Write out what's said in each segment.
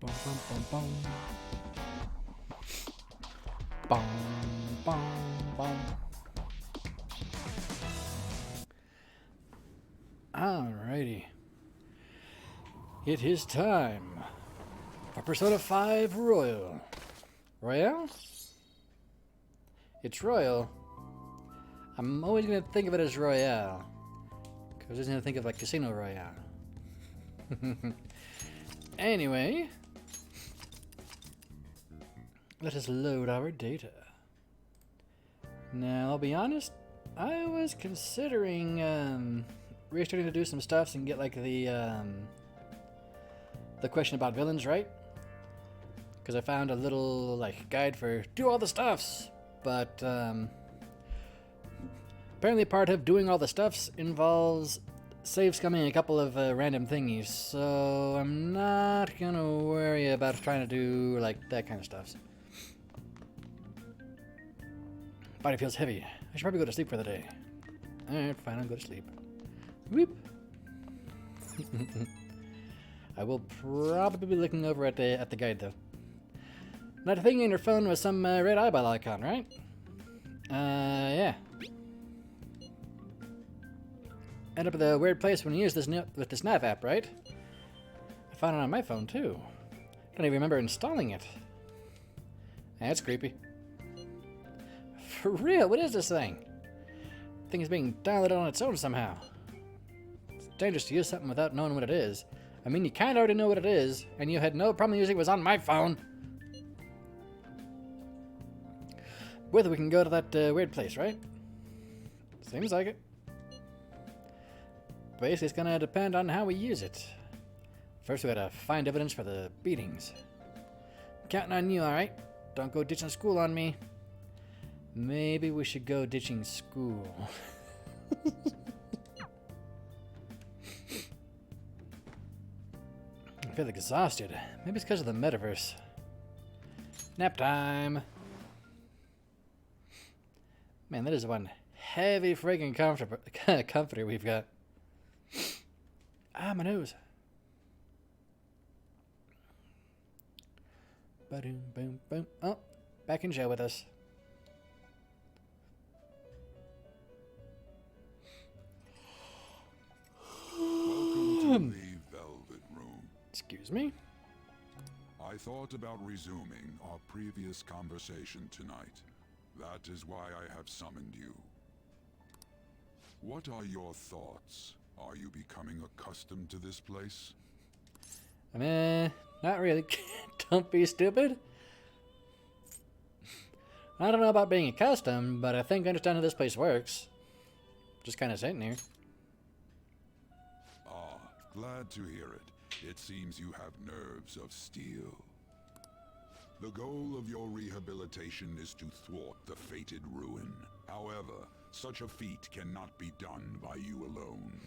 Bum, bum, bum, bum. Bum, bum, bum. Alrighty. It is time for Persona 5 Royal. Royale? It's Royal. I'm always going to think of it as Royale. Because I was just going to think of like Casino Royale. Anyway, let us load our data. Now, I'll be honest, I was considering restarting to do some stuffs and get like the question about villains right. Because I found a little like guide for do all the stuffs, but apparently part of doing all the stuffs involves save scumming a couple of random thingies, so I'm not gonna worry about trying to do like that kind of stuff. Body feels heavy. I should probably go to sleep for the day. Alright, fine, I'll go to sleep. Whoop. I will probably be looking over at the guide though. Not a thing in your phone with some red eyeball icon, right? Yeah. End up at the weird place when you use this with this nav app, right? I found it on my phone too. Don't even remember installing it. That's creepy. For real, what is this thing? The thing is being downloaded on its own somehow. It's dangerous to use something without knowing what it is. I mean, you kind of already know what it is, and you had no problem using it was on my phone. Whether we can go to that weird place, right? Seems like it. Basically, it's gonna depend on how we use it. First, we gotta find evidence for the beatings. Counting on you, alright? Don't go ditching school on me. Maybe we should go ditching school. I feel exhausted. Maybe it's because of the metaverse. Nap time. Man, that is one heavy friggin' comforter we've got. Ah, my nose. Ba-doom, boom, boom. Oh, back in jail with us. Welcome to the Velvet Room. Excuse me? I thought about resuming our previous conversation tonight. That is why I have summoned you. What are your thoughts? Are you becoming accustomed to this place? Not really. Don't be stupid. I don't know about being accustomed, but I think I understand how this place works. Just kind of sitting here. Ah, glad to hear it. It seems you have nerves of steel. The goal of your rehabilitation is to thwart the fated ruin. However, such a feat cannot be done by you alone.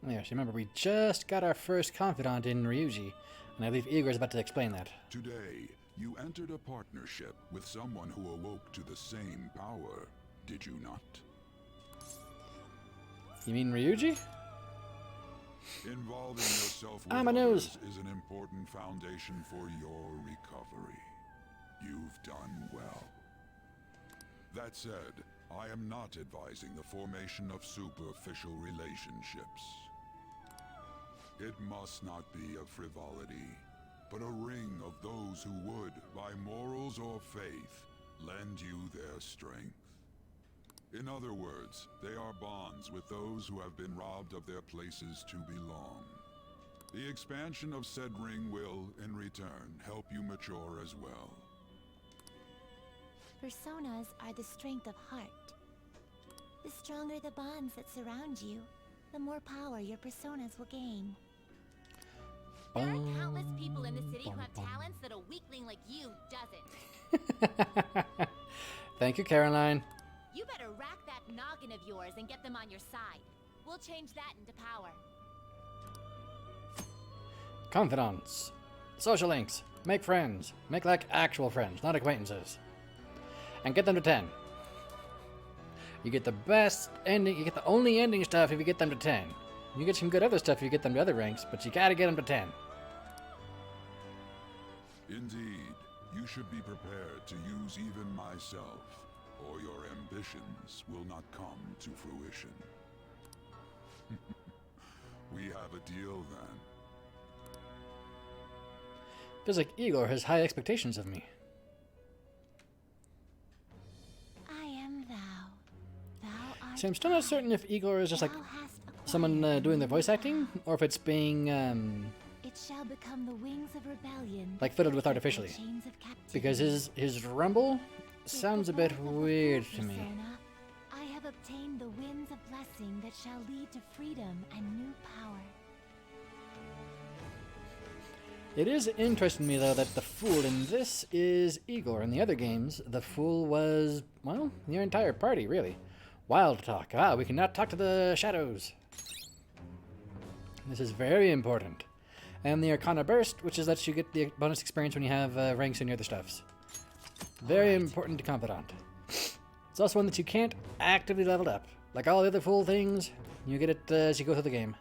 Yes, remember we just got our first confidant in Ryuji, and I believe Igor's about to explain that. Today, you entered a partnership with someone who awoke to the same power, did you not? You mean Ryuji? Involving yourself with Ah, my nose. others is an important foundation for your recovery. You've done well. That said, I am not advising the formation of superficial relationships. It must not be a frivolity, but a ring of those who would, by morals or faith, lend you their strength. In other words, they are bonds with those who have been robbed of their places to belong. The expansion of said ring will, in return, help you mature as well. Personas are the strength of heart. The stronger the bonds that surround you, the more power your personas will gain. There are countless people in the city who have talents that a weakling like you doesn't. Thank you, Caroline. You better rack that noggin of yours and get them on your side. We'll change that into power. Confidants. Social links. Make friends. Make like actual friends, not acquaintances. And get them to 10. You get the best ending, you get the only ending stuff if you get them to 10. You get some good other stuff if you get them to other ranks, but you gotta get them to 10. Indeed, you should be prepared to use even myself, or your ambitions will not come to fruition. We have a deal then. Feels like Igor has high expectations of me. I am thou. Thou art See, I'm still not certain if Igor is just like Thou hast acquired someone doing the voice acting, or if it's being It shall become the wings of rebellion. like fiddled with artificially. Chains of captivity. Because his rumble With sounds a the bit birth of the weird full to me. persona, I have obtained the winds of blessing that shall lead to freedom and new power. It is interesting to me though that the fool in this is Igor. In the other games, the fool was, well, your entire party really. Wild talk. Ah, we cannot talk to the shadows. This is very important. And the Arcana Burst, which is lets you get the bonus experience when you have ranks in your other stuffs. Very important to Confidant. It's also one that you can't actively level up. Like all the other fool things, you get it as you go through the game.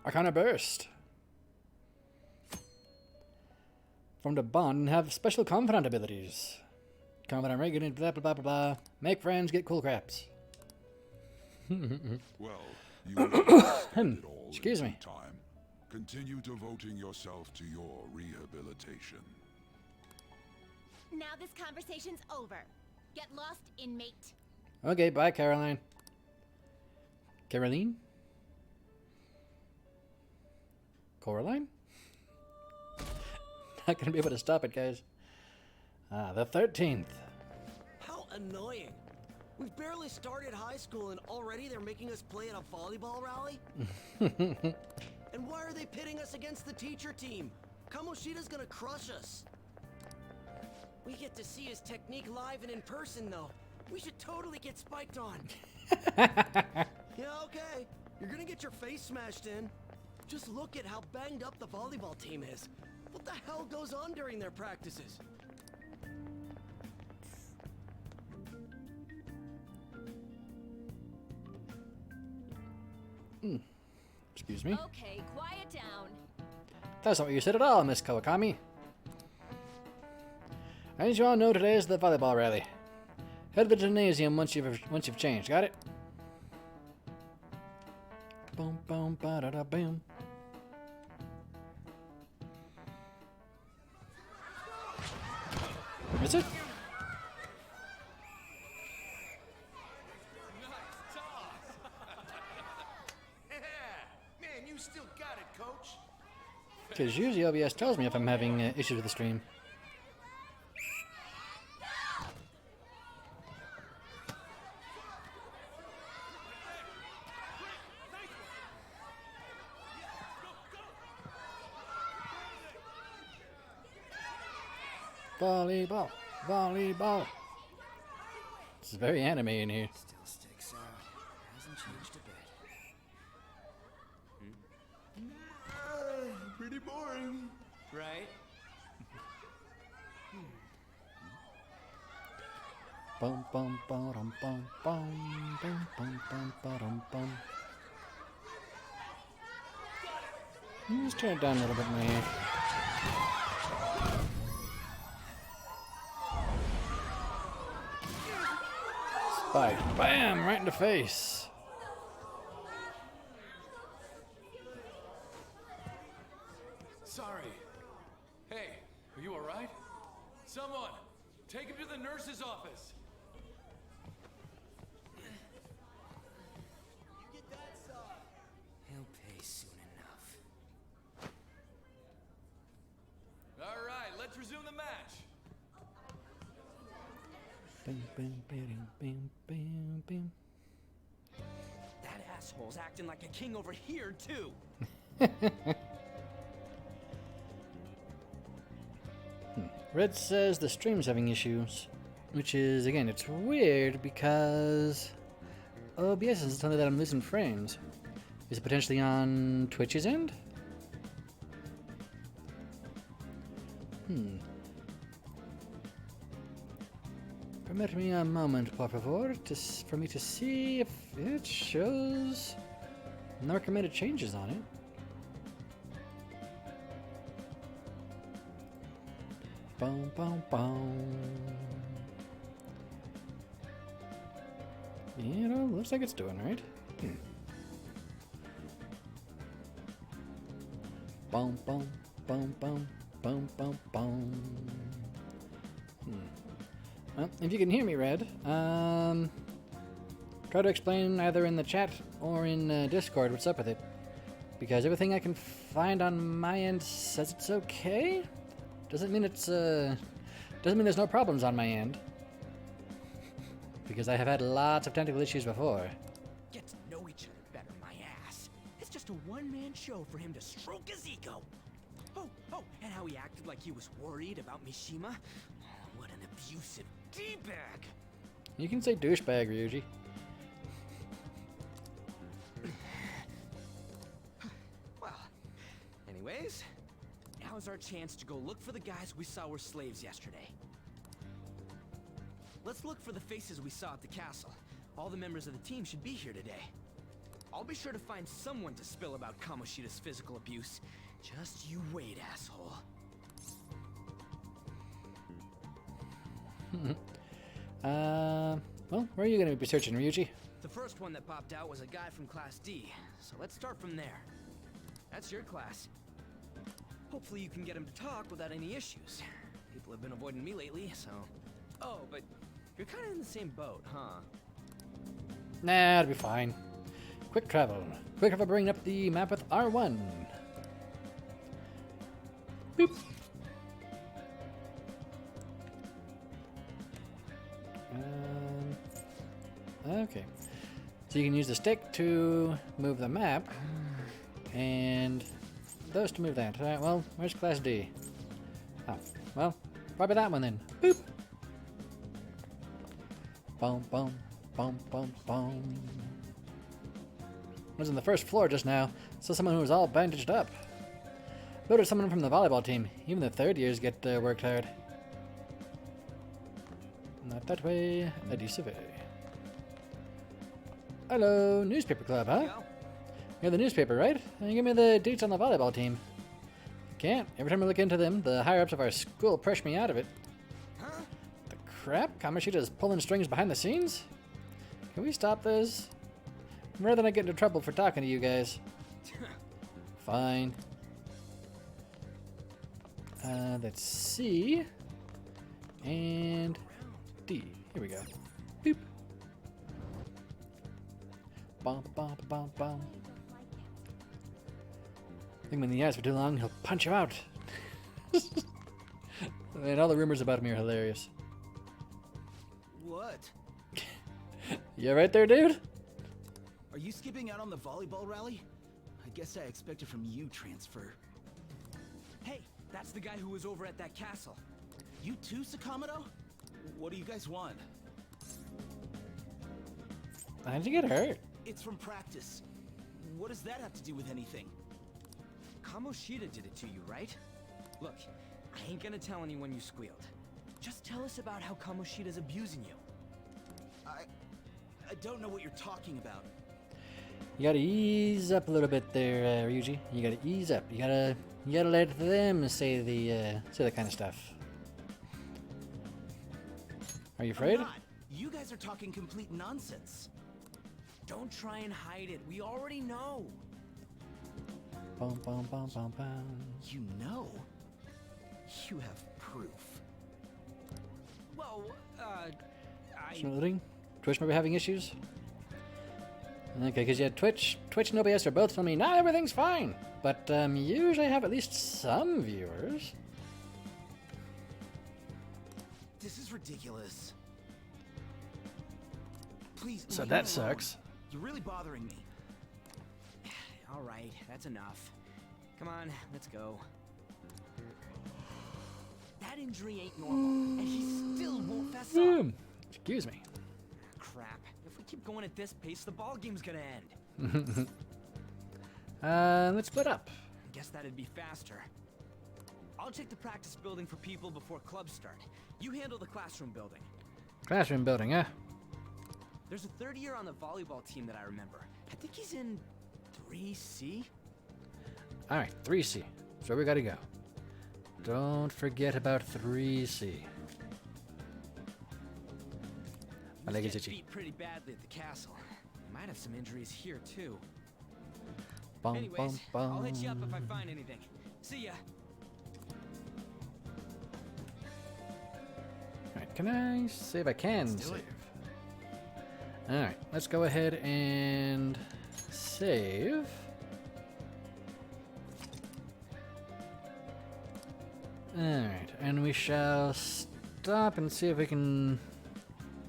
Arcana Burst. Formed a bond and have special Confidant abilities. Confidant regulate, blah blah blah blah blah. Make friends, get cool craps. Well, you have it all Excuse in me. due time. Continue devoting yourself to your rehabilitation. Now this conversation's over. Get lost, inmate. Okay, bye, Caroline. Caroline? Coraline? Not gonna be able to stop it, guys. Ah, the 13th. How annoying. We've barely started high school and already they're making us play at a volleyball rally? And why are they pitting us against the teacher team? Kamoshida's gonna crush us. We get to see his technique live and in person though. We should totally get spiked on. Yeah, okay. You're gonna get your face smashed in. Just look at how banged up the volleyball team is. What the hell goes on during their practices? Excuse me. Okay, quiet down. That's not what you said at all, Miss Kawakami. As you all know, today is the volleyball rally. Head to the gymnasium once you've changed. Got it? Boom, boom, ba da da boom. Is it? Man, you still got it, coach. Because usually OBS tells me if I'm having issues with the stream. Volleyball, volleyball. This is very anime in here. Still sticks out. Hasn't changed a bit. Pretty boring. Right? Bum bum bum bum bum bum bum bum bum bum. Let's turn it down a little bit more. Spike. Bam! Right in the face. Sorry. Hey, are you alright? Someone, take him to the nurse's office. He'll pay soon enough. Alright, let's resume the match. Bam, bam, bam, bam, bam, bam. That asshole's acting like a king over here, too. Red says the stream's having issues, which is, again, it's weird because OBS is telling me that I'm losing frames. Is it potentially on Twitch's end? Permit me a moment, por favor, for me to see if it shows no recommended changes on it. Boom, boom, boom. You know, looks like it's doing right. Boom, boom, boom, boom, boom, boom, boom. Well, if you can hear me, Red, try to explain either in the chat or in Discord what's up with it. Because everything I can find on my end says it's okay. Doesn't mean it's doesn't mean there's no problems on my end. Because I have had lots of technical issues before. Get to know each other better, my ass. It's just a one-man show for him to stroke his ego. Oh, and how he acted like he was worried about Mishima. What an abusive D-bag. You can say douchebag, Ryuji. Well, anyways, now's our chance to go look for the guys we saw were slaves yesterday. Let's look for the faces we saw at the castle. All the members of the team should be here today. I'll be sure to find someone to spill about Kamoshida's physical abuse. Just you wait, asshole. Well, where are you going to be searching, Ryuji? The first one that popped out was a guy from Class D, so let's start from there. That's your class. Hopefully you can get him to talk without any issues. People have been avoiding me lately, so... Oh, but you're kind of in the same boat, huh? Nah, it'll be fine. Quick travel. Quick travel bringing up the map with R1. Boop. Okay. So you can use the stick to move the map, and those to move that. Alright, well, where's Class D? Oh, well, probably that one then. Boop! Boom, boom, boom, boom, boom. I was on the first floor just now. Saw someone who was all bandaged up. Noticed someone from the volleyball team. Even the third years get worked hard. Not that way. Adi survey. Hello, newspaper club, huh? You're the newspaper, right? You give me the dates on the volleyball team. Can't. Every time I look into them, the higher-ups of our school push me out of it. Huh? The crap? Kamoshida's pulling strings behind the scenes? Can we stop this? Rather than I get into trouble for talking to you guys. Fine. Let's C. And D. Here we go. Boop. Bum, bum, bum, bum. Think him in the eyes for too long, he'll punch you out. And all the rumors about me are hilarious. What? You right there, dude? Are you skipping out on the volleyball rally? I guess I expected from you, Transfer. Hey, that's the guy who was over at that castle. You too, Sakamoto? What do you guys want? How'd you get hurt? It's from practice. What does that have to do with anything? Kamoshida did it to you, right? Look, I ain't gonna tell anyone you squealed. Just tell us about how Kamoshida's abusing you. I don't know what you're talking about. You gotta ease up a little bit there, Ryuji. You gotta ease up. You gotta let them say the kind of stuff. Are you afraid? I'm not. You guys are talking complete nonsense. Don't try and hide it. We already know. Bum, bum, bum, bum, bum. You know? You have proof. Well, Loading? Twitch maybe having issues? Okay, because you had Twitch and OBS are both telling me, nah, everything's fine. But usually I have at least some viewers. This is ridiculous. Please. So leave that me sucks. alone. You're really bothering me. all right, that's enough. Come on, let's go. That injury ain't normal, and he still won't fess up. Excuse me. Crap. If we keep going at this pace, the ball game's gonna end. Let's split up. Guess that'd be faster. I'll check the practice building for people before clubs start. You handle the classroom building. Classroom building, huh? There's a third year on the volleyball team that I remember. I think he's in 3C? Alright, 3C. So we gotta go. don't forget about 3C. My leg is Get itchy. beat pretty badly at the castle. Might have some injuries here too. Bum, Anyways, bum, bum. I'll hit you up if I find anything. See ya. Alright, can I save? I can Let's do save. it. Alright, let's go ahead and save. Alright, and we shall stop and see if we can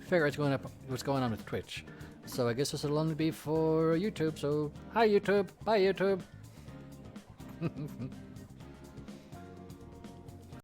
figure out what's going on with Twitch. So I guess this will only be for YouTube, so hi YouTube, bye YouTube.